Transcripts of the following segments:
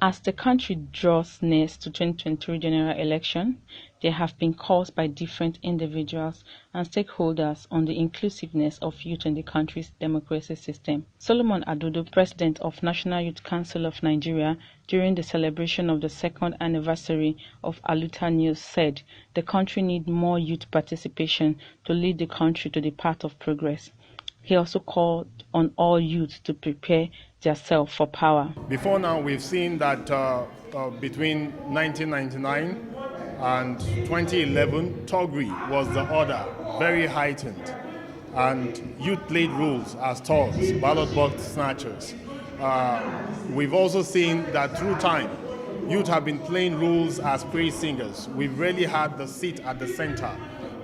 As the country draws near to 2023 general election, there have been calls by different individuals and stakeholders on the inclusiveness of youth in the country's democracy system. Solomon Adodo, president of National Youth Council of Nigeria, during the celebration of the second anniversary of Aluta News said the country needs more youth participation to lead the country to the path of progress. He also called on all youth to prepare themselves for power. Before now, we've seen that between 1999 and 2011, Togri was the order, very heightened, and youth played roles as thugs, ballot box snatchers. We've also seen that through time, youth have been playing roles as praise singers. We've really had the seat at the center,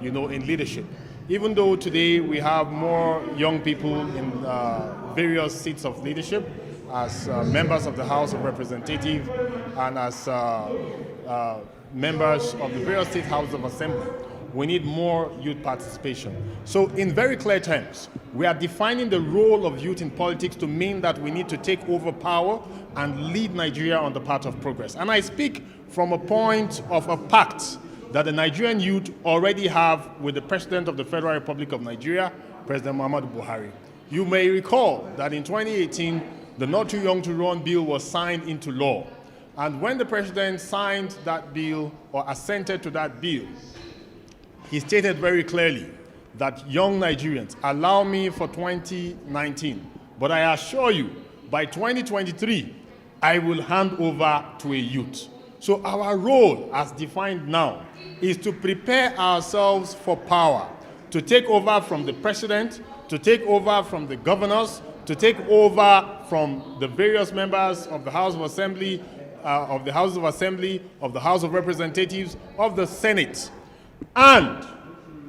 in leadership. Even though today we have more young people in various seats of leadership as members of the House of Representatives and as members of the various state houses of assembly, we need more youth participation. So in very clear terms, we are defining the role of youth in politics to mean that we need to take over power and lead Nigeria on the path of progress. And I speak from a point of a pact that the Nigerian youth already have with the President of the Federal Republic of Nigeria, President Muhammadu Buhari. You may recall that in 2018, the Not Too Young to Run bill was signed into law. And when the President signed that bill or assented to that bill, he stated very clearly that young Nigerians, allow me for 2019, but I assure you, by 2023, I will hand over to a youth. So our role, as defined now, is to prepare ourselves for power, to take over from the president, to take over from the governors, to take over from the various members of the House of Assembly, of the House of Representatives, of the Senate, and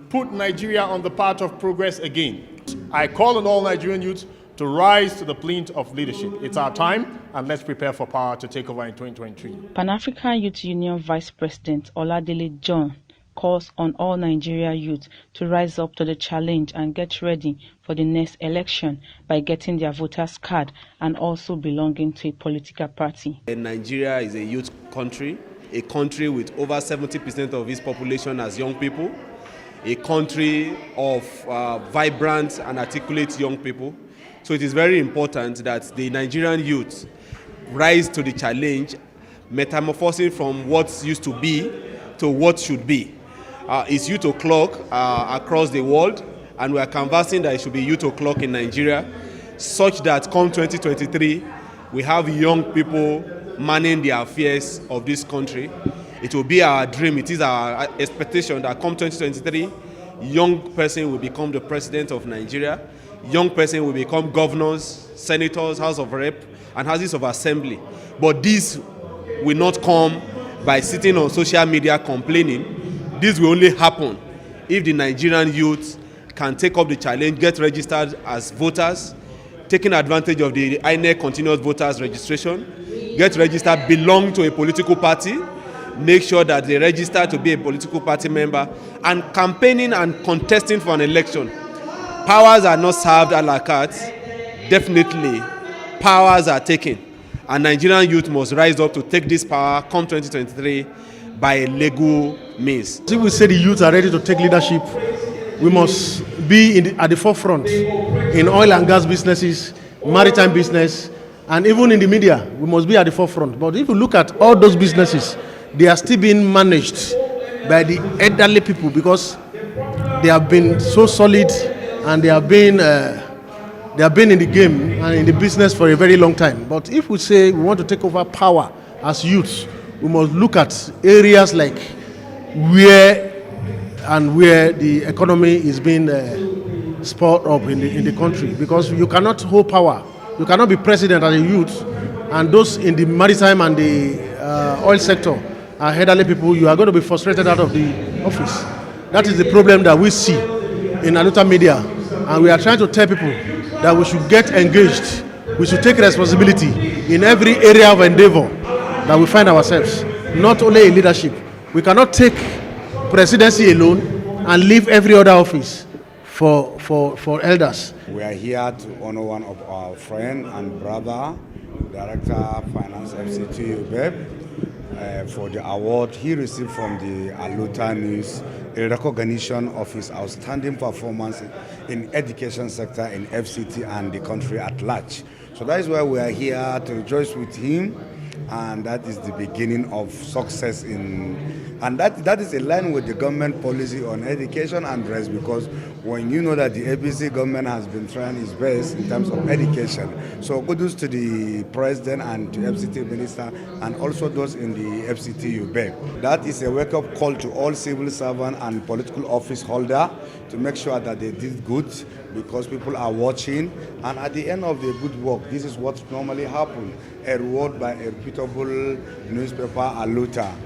put Nigeria on the path of progress again. I call on all Nigerian youths to rise to the plea of leadership. It's our time, and let's prepare for power to take over in 2023. Pan-African Youth Union Vice President Oladele John calls on all Nigeria youth to rise up to the challenge and get ready for the next election by getting their voters card and also belonging to a political party. Nigeria is a youth country, a country with over 70% of its population as young people, a country of vibrant and articulate young people. So it is very important that the Nigerian youth rise to the challenge, metamorphosing from what used to be to what should be. It's youth o'clock across the world, and we are canvassing that it should be youth o'clock in Nigeria, such that come 2023, we have young people manning the affairs of this country. It will be our dream, it is our expectation that come 2023, young person will become the president of Nigeria. Young person will become governors, senators, House of Rep, and Houses of Assembly. But this will not come by sitting on social media complaining. This will only happen if the Nigerian youth can take up the challenge, get registered as voters, taking advantage of the INEC continuous voters registration, get registered, belong to a political party, make sure that they register to be a political party member, and campaigning and contesting for an election. Powers are not served a la carte. Definitely, powers are taken. And Nigerian youth must rise up to take this power come 2023 by legal means. If we say the youth are ready to take leadership, we must be at the forefront in oil and gas businesses, maritime business, and even in the media. We must be at the forefront. But if you look at all those businesses, they are still being managed by the elderly people because they have been so solid and they have been in the game and in the business for a very long time. But if we say we want to take over power as youths, we must look at areas like where the economy is being spurred up in the country, because you cannot hold power. You cannot be president as a youth, and those in the maritime and the oil sector are elderly people. You are going to be frustrated out of the office. That is the problem that we see in Aluta Media, and we are trying to tell people that we should get engaged. We should take responsibility in every area of endeavor that we find ourselves, not only in leadership. We cannot take presidency alone and leave every other office for elders. We are here to honor one of our friend and brother, Director of Finance FCT UBEB, for the award he received from the Aluta News, a recognition of his outstanding performance in education sector in FCT and the country at large. So that is why we are here to rejoice with him, and that is the beginning of success and that is in line with the government policy on education and rest, because when you know that the APC government has been trying its best in terms of education. So kudos to the president and to FCT minister and also those in the FCT UBEB. That is a wake-up call to all civil servant and political office holder to make sure that they did good, because people are watching, and at the end of the good work, this is what normally happens, a reward by a reputable newspaper, Aluta.